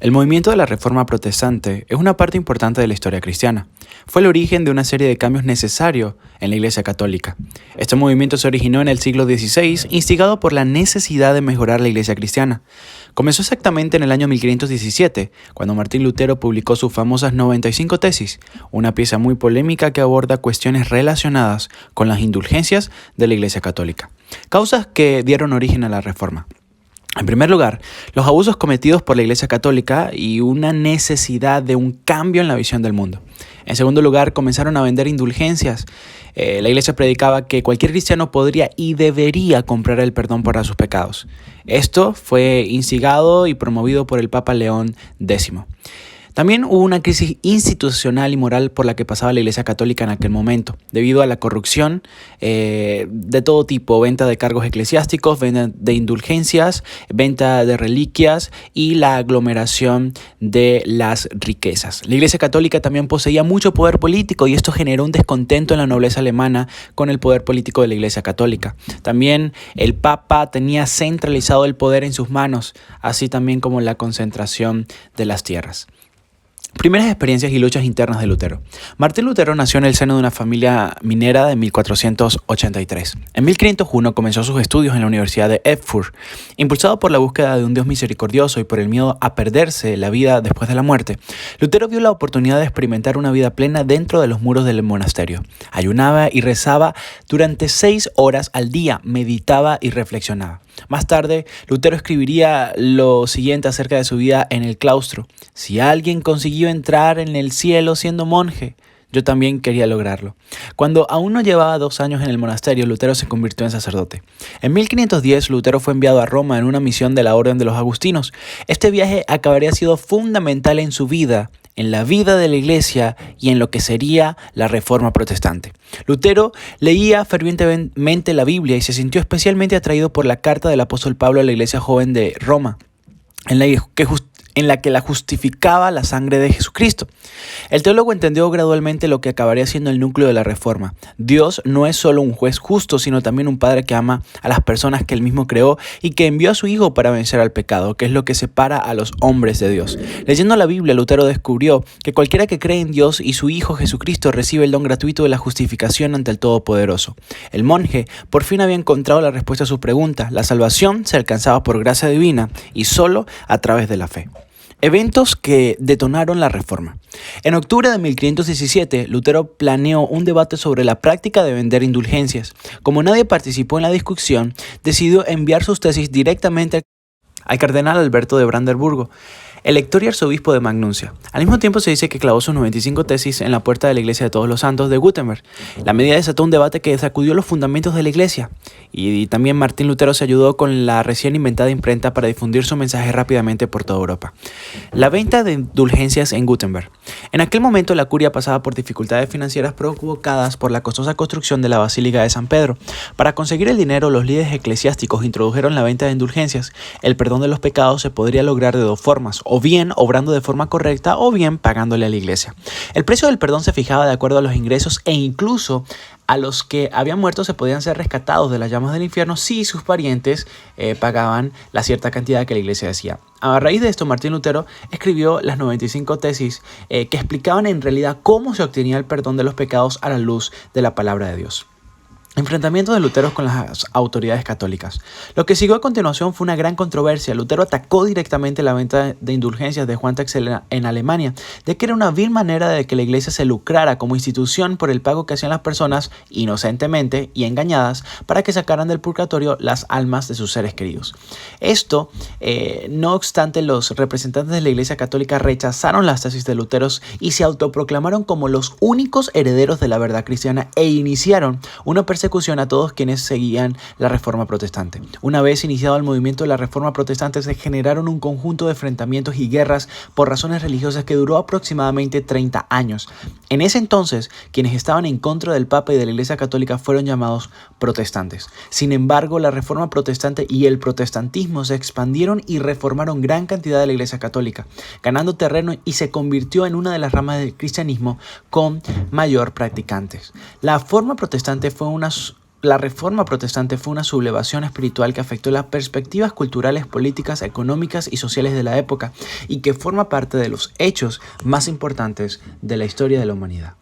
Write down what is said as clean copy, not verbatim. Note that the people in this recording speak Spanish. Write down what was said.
El movimiento de la Reforma Protestante es una parte importante de la historia cristiana. Fue el origen de una serie de cambios necesarios en la Iglesia Católica. Este movimiento se originó en el siglo XVI, instigado por la necesidad de mejorar la Iglesia cristiana. Comenzó exactamente en el año 1517, cuando Martín Lutero publicó sus famosas 95 Tesis, una pieza muy polémica que aborda cuestiones relacionadas con las indulgencias de la Iglesia Católica, causas que dieron origen a la Reforma. En primer lugar, los abusos cometidos por la Iglesia Católica y una necesidad de un cambio en la visión del mundo. En segundo lugar, comenzaron a vender indulgencias. La Iglesia predicaba que cualquier cristiano podría y debería comprar el perdón para sus pecados. Esto fue instigado y promovido por el Papa León X. También hubo una crisis institucional y moral por la que pasaba la Iglesia Católica en aquel momento, debido a la corrupción de todo tipo, venta de cargos eclesiásticos, venta de indulgencias, venta de reliquias y la aglomeración de las riquezas. La Iglesia Católica también poseía mucho poder político y esto generó un descontento en la nobleza alemana con el poder político de la Iglesia Católica. También el Papa tenía centralizado el poder en sus manos, así también como la concentración de las tierras. Primeras experiencias y luchas internas de Lutero. Martín Lutero nació en el seno de una familia minera de 1483. En 1501 comenzó sus estudios en la Universidad de Erfurt. Impulsado por la búsqueda de un Dios misericordioso y por el miedo a perderse la vida después de la muerte, Lutero vio la oportunidad de experimentar una vida plena dentro de los muros del monasterio. Ayunaba y rezaba durante 6 horas al día, meditaba y reflexionaba. Más tarde, Lutero escribiría lo siguiente acerca de su vida en el claustro. Si alguien consiguió entrar en el cielo siendo monje, yo también quería lograrlo. Cuando aún no llevaba 2 años en el monasterio, Lutero se convirtió en sacerdote. En 1510, Lutero fue enviado a Roma en una misión de la Orden de los Agustinos. Este viaje acabaría siendo fundamental en su vida, en la vida de la Iglesia y en lo que sería la Reforma Protestante. Lutero leía fervientemente la Biblia y se sintió especialmente atraído por la carta del apóstol Pablo a la Iglesia joven de Roma, en la que la justificaba la sangre de Jesucristo. El teólogo entendió gradualmente lo que acabaría siendo el núcleo de la Reforma. Dios no es solo un juez justo, sino también un padre que ama a las personas que él mismo creó y que envió a su Hijo para vencer al pecado, que es lo que separa a los hombres de Dios. Leyendo la Biblia, Lutero descubrió que cualquiera que cree en Dios y su Hijo Jesucristo recibe el don gratuito de la justificación ante el Todopoderoso. El monje por fin había encontrado la respuesta a su pregunta. La salvación se alcanzaba por gracia divina y solo a través de la fe. Eventos que detonaron la Reforma. En octubre de 1517, Lutero planeó un debate sobre la práctica de vender indulgencias. Como nadie participó en la discusión, decidió enviar sus tesis directamente al cardenal Alberto de Brandeburgo, elector y arzobispo de Magnuncia. Al mismo tiempo se dice que clavó sus 95 tesis en la puerta de la Iglesia de Todos los Santos de Gutenberg. La medida desató un debate que sacudió los fundamentos de la Iglesia. Y también Martín Lutero se ayudó con la recién inventada imprenta para difundir su mensaje rápidamente por toda Europa. La venta de indulgencias en Gutenberg. En aquel momento la curia pasaba por dificultades financieras provocadas por la costosa construcción de la Basílica de San Pedro. Para conseguir el dinero, los líderes eclesiásticos introdujeron la venta de indulgencias. El perdón de los pecados se podría lograr de 2 formas, o bien obrando de forma correcta o bien pagándole a la Iglesia. El precio del perdón se fijaba de acuerdo a los ingresos e incluso a los que habían muerto se podían ser rescatados de las llamas del infierno si sus parientes pagaban la cierta cantidad que la Iglesia decía. A raíz de esto, Martín Lutero escribió las 95 tesis que explicaban en realidad cómo se obtenía el perdón de los pecados a la luz de la palabra de Dios. Enfrentamiento de Lutero con las autoridades católicas. Lo que siguió a continuación fue una gran controversia. Lutero atacó directamente la venta de indulgencias de Juan Texel en Alemania, de que era una vil manera de que la Iglesia se lucrara como institución por el pago que hacían las personas inocentemente y engañadas para que sacaran del purgatorio las almas de sus seres queridos. Esto, no obstante, los representantes de la Iglesia Católica rechazaron las tesis de Lutero y se autoproclamaron como los únicos herederos de la verdad cristiana e iniciaron una persecución a todos quienes seguían la Reforma Protestante. Una vez iniciado el movimiento de la Reforma Protestante, se generaron un conjunto de enfrentamientos y guerras por razones religiosas que duró aproximadamente 30 años. En ese entonces, quienes estaban en contra del Papa y de la Iglesia Católica fueron llamados protestantes. Sin embargo, la Reforma Protestante y el protestantismo se expandieron y reformaron gran cantidad de la Iglesia Católica, ganando terreno y se convirtió en una de las ramas del cristianismo con mayor practicantes. La forma protestante fue una La Reforma Protestante fue una sublevación espiritual que afectó las perspectivas culturales, políticas, económicas y sociales de la época y que forma parte de los hechos más importantes de la historia de la humanidad.